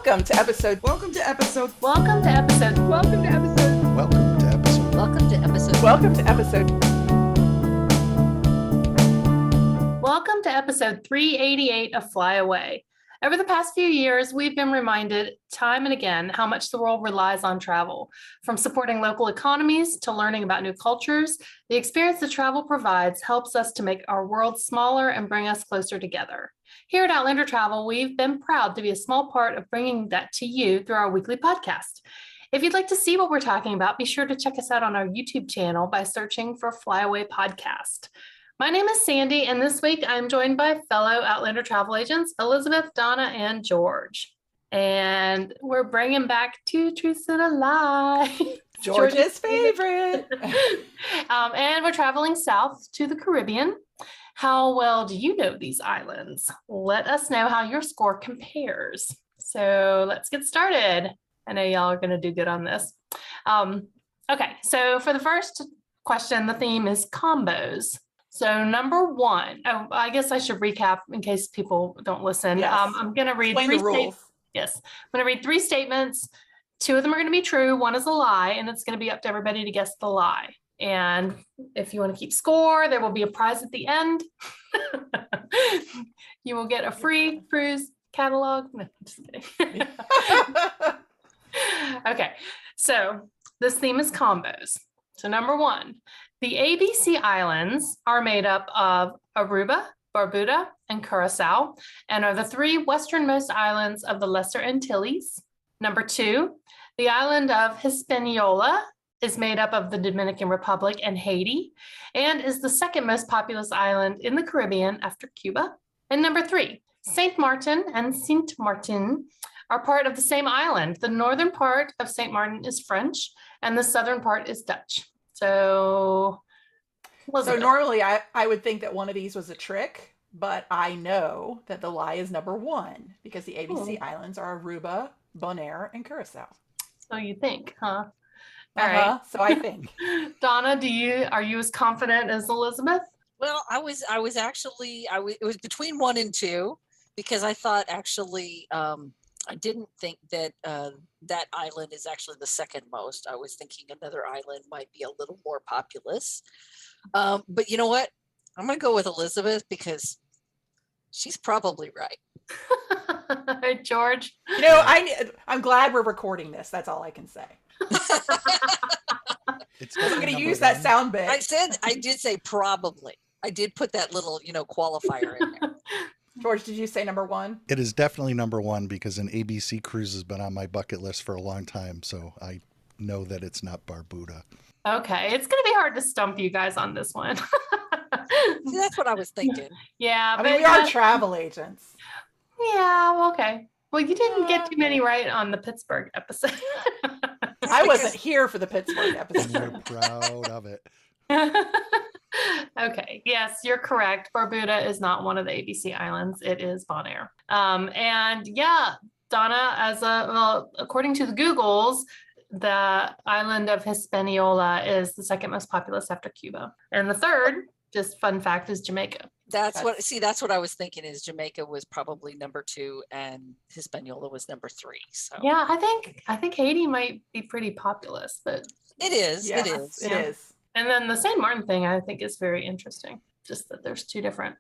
Welcome to episode. Welcome to episode. Welcome to episode. Welcome to episode. Welcome to episode. Welcome to episode. Welcome to episode. Welcome to episode 388 of Fly Away. Over the past few years, we've been reminded time and again how much the world relies on travel. From supporting local economies to learning about new cultures, the experience that travel provides helps us to make our world smaller and bring us closer together. Here at Outlander Travel, we've been proud to be a small part of bringing that to you through our weekly podcast. If you'd like to see what we're talking about, be sure to check us out on our YouTube channel by searching for Fly Away Podcast. My name is Sandy, and this week I'm joined by fellow Outlander travel agents, Elizabeth, Donna, and George. And we're bringing back Two Truths and a Lie. George's favorite. And we're traveling south to the Caribbean. How well do you know these islands? Let us know how your score compares. So let's get started. I know y'all are going to do good on this. Okay, so for the first question, the theme is combos. So number one, I guess I should recap in case people don't listen. Yes. I'm going to read Explain the rules. Yes, I'm going to read three statements. Two of them are going to be true. One is a lie, and it's going to be up to everybody to guess the lie. And if you want to keep score, there will be a prize at the end. You will get a free cruise catalog. No, I'm just kidding. Okay, so this theme is combos. So number one, the ABC Islands are made up of Aruba, Barbuda, and Curacao, and are the three westernmost islands of the Lesser Antilles. Number two, the island of Hispaniola is made up of the Dominican Republic and Haiti, and is the second most populous island in the Caribbean after Cuba. And number three, Saint Martin and Saint Martin are part of the same island. The northern part of Saint Martin is French, and the southern part is Dutch. So normally I would think that one of these was a trick, but I know that the lie is number one because the ABC Islands are Aruba, Bonaire, and Curacao. So you think, huh? All right. So I think. Donna, are you as confident as Elizabeth? Well, it was between one and two because I thought actually, I didn't think that that island is actually the second most. I was thinking another island might be a little more populous. But you know what? I'm going to go with Elizabeth because she's probably right. George? You know, I'm glad we're recording this. That's all I can say. I'm going to use that sound bit. I did say probably. I did put that little, qualifier in there. George, did you say number one? It is definitely number one because an ABC cruise has been on my bucket list for a long time. So I know that it's not Barbuda. Okay. It's going to be hard to stump you guys on this one. See, that's what I was thinking. Yeah. I mean, we are travel agents. Yeah. Okay. Well, you didn't get too many right on the Pittsburgh episode. I wasn't here for the Pittsburgh episode. And we're proud of it. Okay. Yes, you're correct. Barbuda is not one of the ABC Islands. It is Bonaire. And yeah, Donna, according to the Googles, the island of Hispaniola is the second most populous after Cuba. And the third, just fun fact, is Jamaica. That's what I was thinking is Jamaica was probably number two and Hispaniola was number three. So yeah, I think Haiti might be pretty populous, but it is. Yes, it is. It is. And then the Saint Martin thing, I think, is very interesting. Just that there's two different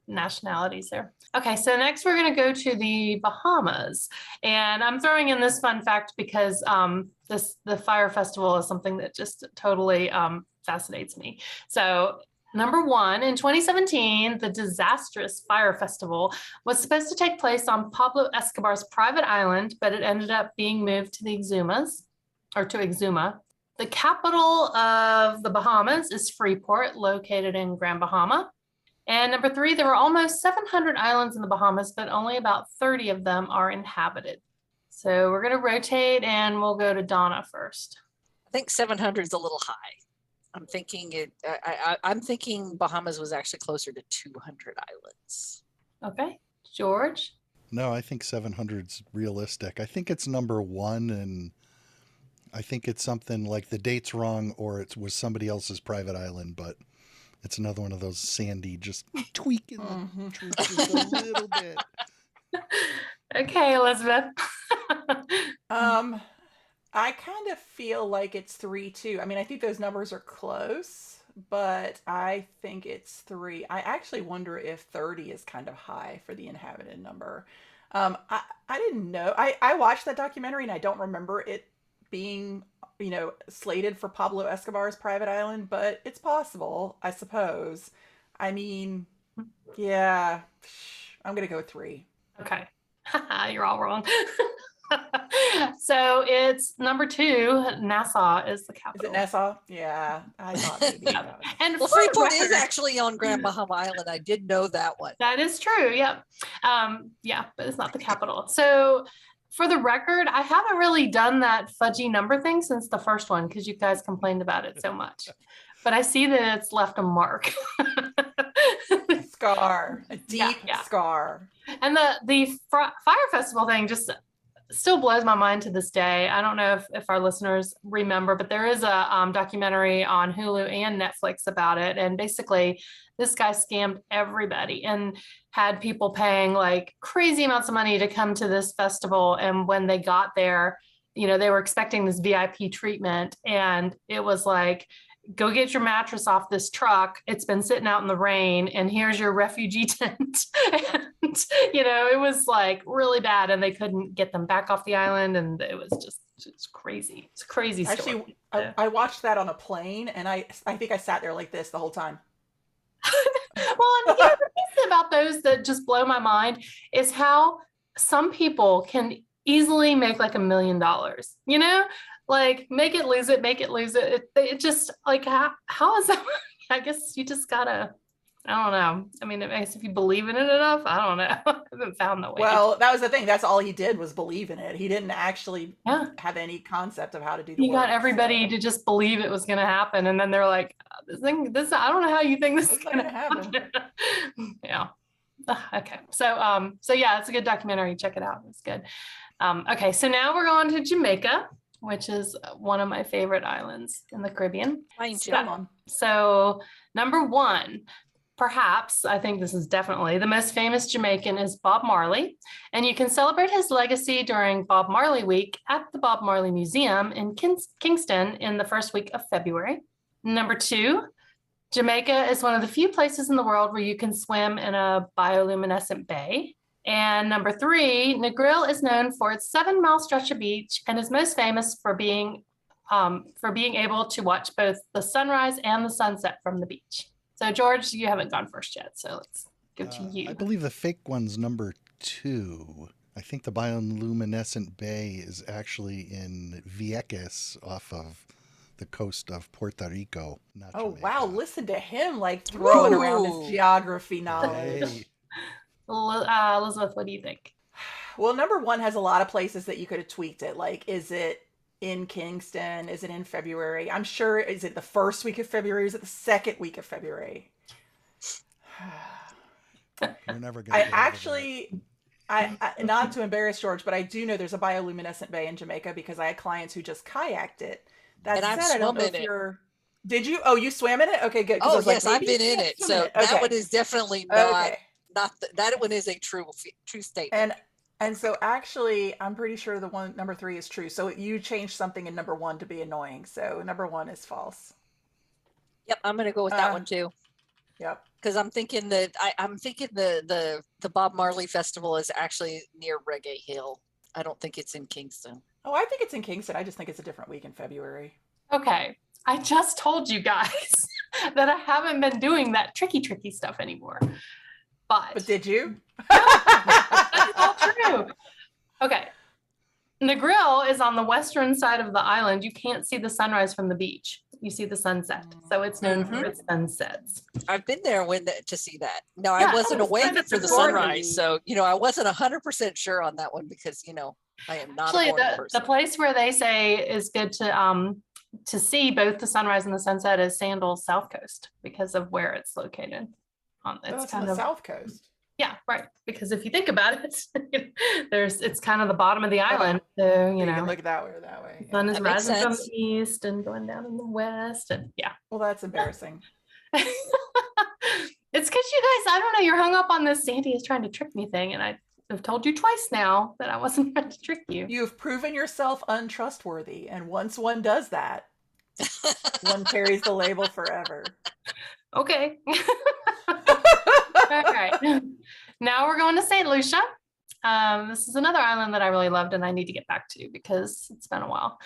nationalities there. Okay, so next we're going to go to the Bahamas. And I'm throwing in this fun fact because the Fire Festival is something that just totally fascinates me. So number one, in 2017, the disastrous Fire Festival was supposed to take place on Pablo Escobar's private island, but it ended up being moved to the Exuma. The capital of the Bahamas is Freeport, located in Grand Bahama. And number three, there were almost 700 islands in the Bahamas, but only about 30 of them are inhabited. So we're going to rotate and we'll go to Donna first. I think 700 is a little high. I'm thinking I'm thinking Bahamas was actually closer to 200 islands. Okay. George? No, I think 700 is realistic. I think it's number one, and I think it's something like the date's wrong or it was somebody else's private island, but it's another one of those Sandy just tweaking the truth just a little bit. Okay, Elizabeth. I kind of feel like it's 3 too. I mean, I think those numbers are close, but I think it's 3. I actually wonder if 30 is kind of high for the inhabited number. I didn't know. I watched that documentary and I don't remember it being, slated for Pablo Escobar's private island, but it's possible, I suppose. I mean, yeah, I'm gonna go 3. Okay. You're all wrong. So it's number 2. Nassau is the Is capital. it Nassau? Yeah, I thought maybe. Yeah. that And Well, for the Freeport is record, actually on Grand Bahama Island. I did know that one. that is true. Yep. Yeah, but it's not the capital. So for the record, I haven't really done that fudgy number thing since the first one because you guys complained about it so much. But I see that it's left a mark. Scar, a deep Yeah. scar. And the fire festival thing just still blows my mind to this day. I don't know if our listeners remember, but there is a documentary on Hulu and Netflix about it. And basically, this guy scammed everybody and had people paying like crazy amounts of money to come to this festival. And when they got there, they were expecting this VIP treatment. And it was like, go get your mattress off this truck. It's been sitting out in the rain, and here's your refugee tent. And, it was like really bad, and they couldn't get them back off the island. And it was just crazy. It's a crazy story. Actually, I watched that on a plane, and I think I sat there like this the whole time. Well, and the piece about those that just blow my mind is how some people can easily make like $1 million, like make it, lose it. It just like, how is that? I guess you just gotta, I don't know. I mean, I guess if you believe in it enough, I don't know. I haven't found the way. Well, that was the thing. That's all he did was believe in it. He didn't actually Yeah. have any concept of how to do the You work. got everybody to just believe it was going to happen. And then they're like, I don't know how you think this is going to happen. Yeah. Okay. So yeah, it's a good documentary. Check it out. It's good. Okay. So now we're going to Jamaica, which is one of my favorite islands in the Caribbean. Mine too. So number 1, perhaps, I think this is definitely the most famous Jamaican, is Bob Marley. And you can celebrate his legacy during Bob Marley Week at the Bob Marley Museum in Kingston in the first week of February. Number 2, Jamaica is one of the few places in the world where you can swim in a bioluminescent bay. And number 3, Negril is known for its 7-mile stretch of beach and is most famous for being able to watch both the sunrise and the sunset from the beach. So George, you haven't gone first yet, so let's go to you. I believe the fake one's number 2. I think the bioluminescent bay is actually in Vieques off of the coast of Puerto Rico. Not Oh, Jamaica. wow. Listen to him like throwing around his Ooh. geography knowledge. Hey. Elizabeth, what do you think? Well, number 1 has a lot of places that you could have tweaked it. Like, is it in Kingston? Is it in February? I'm sure, is it the first week of February? Is it the second week of February? You're never going I to actually, I not to embarrass George, but I do know there's a bioluminescent bay in Jamaica because I had clients who just kayaked it. That And I've said, I don't know swum if in it. you're. Did you? Oh, you swam in it? Okay, good. 'Cause I Oh was like, yes, I've maybe been you in can't it. swim So in that one is definitely not. Okay. That one is a true statement. And so actually, I'm pretty sure the one number 3 is true. So you changed something in number 1 to be annoying. So number 1 is false. Yep, I'm gonna go with that one too. Yep. Because I'm thinking that I'm thinking the Bob Marley Festival is actually near Reggae Hill. I don't think it's in Kingston. Oh, I think it's in Kingston. I just think it's a different week in February. Okay, I just told you guys that I haven't been doing that tricky stuff anymore. But did you? That's all true. Okay. Negril is on the western side of the island. You can't see the sunrise from the beach. You see the sunset. So it's known for its sunsets. I've been there to see that. No, Yeah, I wasn't awake sunsets for are the gorgeous. sunrise. So, I wasn't 100% sure on that one because, I am not Actually, a morning the person. place where they say is good to see both the sunrise and the sunset is Sandals South Coast because of where it's located. It's That's on the South Coast. Yeah, right. Because if you think about it, it's kind of the bottom of the island. So, You can look that way or that way. the sun is That makes rising from sense. the east and going down in the west. And yeah. Well, that's embarrassing. It's because you guys, I don't know, you're hung up on this Sandy is trying to trick me thing. And I've told you twice now that I wasn't trying to trick you. You've proven yourself untrustworthy, and once one does that, one carries the label forever. Okay. All right. Now we're going to St. Lucia. This is another island that I really loved and I need to get back to because it's been a while.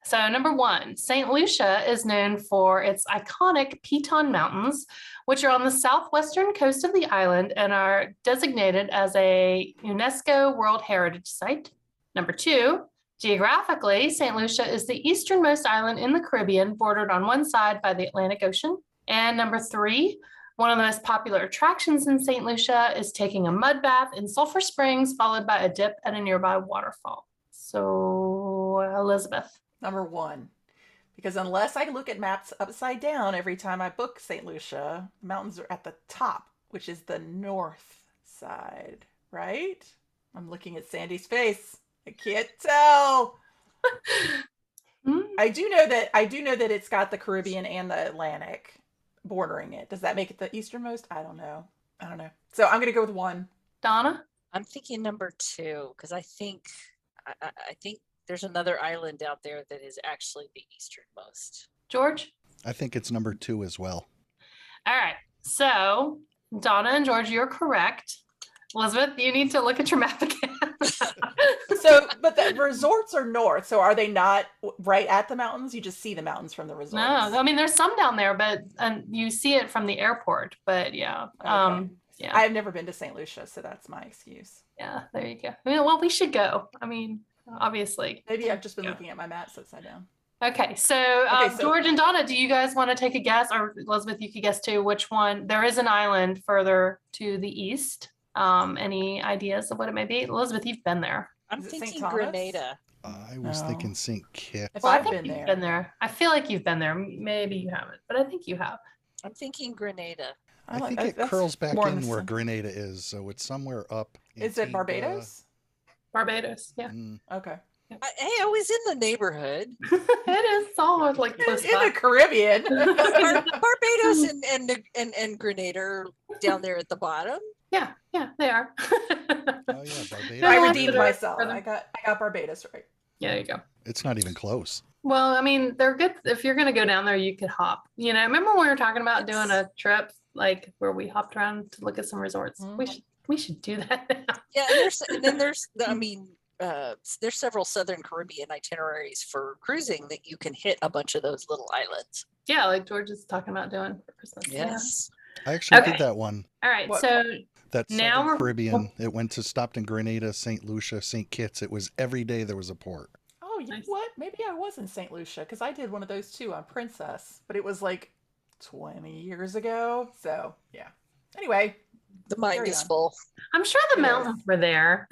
So number 1, St. Lucia is known for its iconic Piton Mountains, which are on the southwestern coast of the island and are designated as a UNESCO World Heritage Site. Number 2, geographically, St. Lucia is the easternmost island in the Caribbean, bordered on one side by the Atlantic Ocean. And number 3, one of the most popular attractions in St. Lucia is taking a mud bath in Sulphur Springs, followed by a dip at a nearby waterfall. So, Elizabeth. Number 1, because unless I look at maps upside down every time I book St. Lucia, the mountains are at the top, which is the north side, right? I'm looking at Sandy's face. I can't tell. I do know that it's got the Caribbean and the Atlantic bordering it. Does that make it the easternmost? I don't know. So I'm gonna go with 1. Donna? I'm thinking number 2 because I think there's another island out there that is actually the easternmost. George? I think it's number 2 as well. All right. So Donna and George, you're correct. Elizabeth, you need to look at your map again. So, but the resorts are north. So are they not right at the mountains? You just see the mountains from the resorts. No, I mean, there's some down there, but you see it from the airport, but yeah. Okay. Yeah. I've never been to St. Lucia, so that's my excuse. Yeah, there you go. I mean, well, we should go. I mean, obviously. Maybe I've just been looking at my maps upside down. Okay, so George and Donna, do you guys want to take a guess? Or Elizabeth, you could guess too, which one? There is an island further to the east. Any ideas of what it may be? Elizabeth, you've been there. I'm Is it St. thinking Thomas? Grenada. I was thinking St. Kitts. If Well, I I've think been you've there. been there. I feel like you've been there. Maybe you haven't, but I think you have. I'm thinking Grenada. I think it that's curls back more in where the- Grenada is, so it's somewhere up. Is it Barbados? Barbados, yeah. Okay. Hey, I was in the neighborhood. It is almost like close In the by. Caribbean. Barbados and Grenada are down there at the bottom. Yeah, they are. Oh yeah, Barbados. I Yeah. redeemed myself. Further. I got Barbados right. Yeah, there you go. It's not even close. Well, I mean, they're good. If you're going to go down there, you could hop. You know, remember when we were talking about doing a trip, like where we hopped around to look at some resorts? We should do that now. Yeah, and then there's there's several Southern Caribbean itineraries for cruising that you can hit a bunch of those little islands. Yeah, like George is talking about doing for Christmas. Yes. I actually Okay. did that one. All right, What- so That Now Southern we're- Caribbean. It went to stopped in Grenada, St. Lucia, St. Kitts. It was every day there was a port. Oh, you know Nice. what? Maybe I was in St. Lucia because I did one of those too on Princess, but it was like 20 years ago. So yeah. Anyway, The mind Carry is on. full. I'm sure the Yes. mountains were there.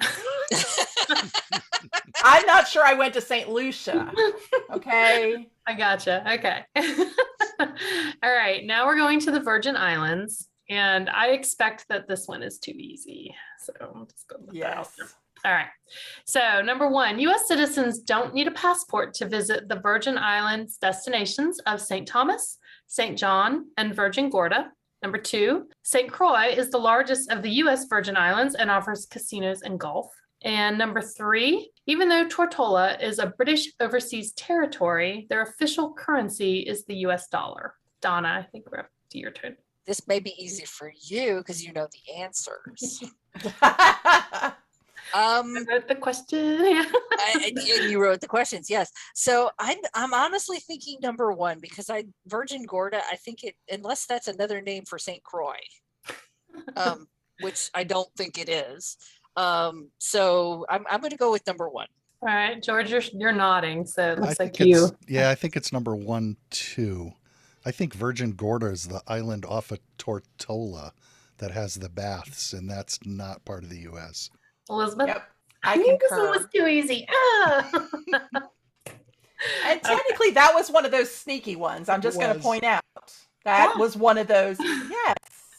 I'm not sure I went to St. Lucia. Okay. I gotcha. Okay. All right. Now we're going to the Virgin Islands. And I expect that this one is too easy. So I'm just going to put that out Yes. there. All right. So number 1, U.S. citizens don't need a passport to visit the Virgin Islands destinations of St. Thomas, St. John, and Virgin Gorda. Number 2, St. Croix is the largest of the U.S. Virgin Islands and offers casinos and golf. And number 3, even though Tortola is a British overseas territory, their official currency is the U.S. dollar. Donna, I think we're up to your turn. This may be easy for you because you know the answers. I wrote the question. And you wrote the questions, yes. So I'm honestly thinking number 1 because Virgin Gorda. I think it, unless that's another name for St. Croix, which I don't think it is. So I'm going to go with number 1. All right, George, you're nodding, so it I looks think like you. it's I think it's number 1, 2. I think Virgin Gorda is the island off of Tortola that has the baths, and that's not part of the U.S. Elizabeth? Yep. I I knew this one concur. was too easy. Ah! And technically, that was one of those sneaky ones. I'm It just going to was. point out that Yeah. was one of those. Yes.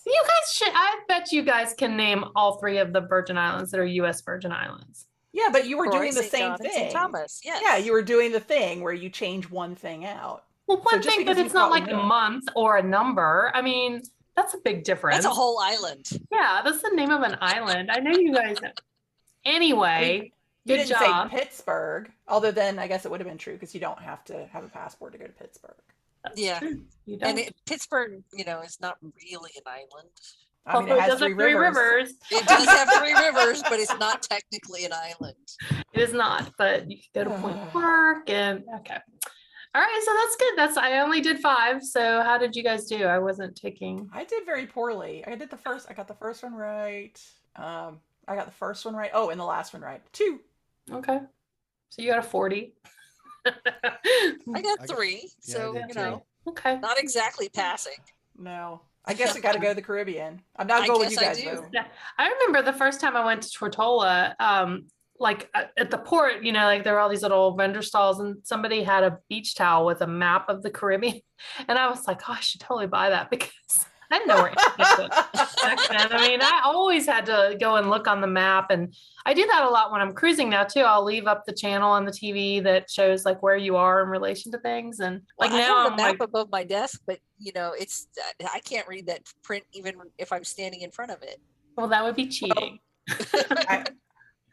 You guys should, I bet you guys can name all 3 of the Virgin Islands that are U.S. Virgin Islands. Yeah, but you were Croix, doing the St. same John, and St. thing. Thomas, yes. Yeah, you were doing the thing where you change one thing out. Well, So one just thing, but because you it's not probably like a know it. month or a number. I mean, that's a big difference. That's a whole island. Yeah, that's the name of an island. I know you guys know. Anyway, You good didn't job. say Pittsburgh, although then I guess it would have been true because you don't have to have a passport to go to Pittsburgh. That's Yeah. true. You And don't. Pittsburgh, is not really an island. I mean, Although it has does have 3 three rivers. It does have 3 rivers, but it's not technically an island. It is not, but you could go to Point Park and okay. All right, so that's good. I only did 5. So how did you guys do? I wasn't taking. I did very poorly. I got the first one right. I got the first one right. Oh, and the last one right. 2. Okay. So you got a 40. I got 3. Yeah, So, I did too. Okay. not exactly passing. No. I guess I got to go to the Caribbean. I'm not I going with you guess I guys, do. though. Yeah. I remember the first time I went to Tortola, like at the port, like there were all these little vendor stalls and somebody had a beach towel with a map of the Caribbean. And I was like, oh, I should totally buy that because I didn't know where anything was back then. I mean, I always had to go and look on the map. And I do that a lot when I'm cruising now too. I'll leave up the channel on the TV that shows like where you are in relation to things. And like Well, I now have I'm the map like, above my desk, but it's I can't read that print even if I'm standing in front of it. well, that would be cheating.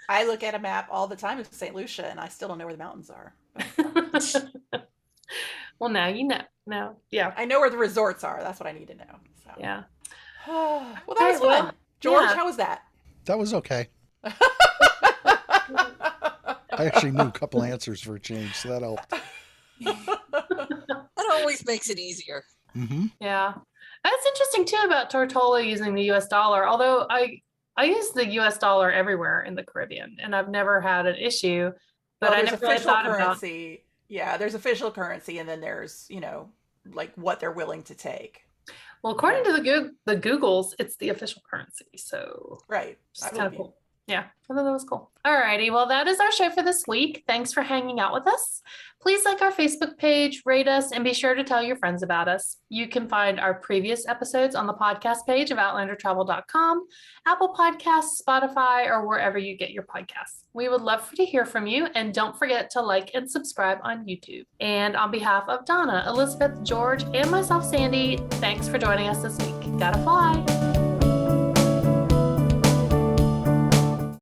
I look at a map all the time in St. Lucia, and I still don't know where the mountains are. Well, now you know. No, yeah. I know where the resorts are. That's what I need to know. So. Yeah. Well, that Okay, was well, fun. George, yeah. how was that? That was okay. I actually knew a couple answers for a change, so that helped. That always makes it easier. Mm-hmm. Yeah. That's interesting too about Tortola using the US dollar. Although I use the US dollar everywhere in the Caribbean and I've never had an issue, but I there's never really official thought about. currency. Yeah, there's official currency, and then there's like what they're willing to take. Well, according to the Googles, it's the official currency. So Right. it's That kind would of be- cool. Yeah, I thought that was cool. All righty. Well, that is our show for this week. Thanks for hanging out with us. Please like our Facebook page, rate us, and be sure to tell your friends about us. You can find our previous episodes on the podcast page of outlandertravel.com, Apple Podcasts, Spotify, or wherever you get your podcasts. We would love to hear from you, and don't forget to like and subscribe on YouTube. And on behalf of Donna, Elizabeth, George, and myself, Sandy, thanks for joining us this week. Gotta fly.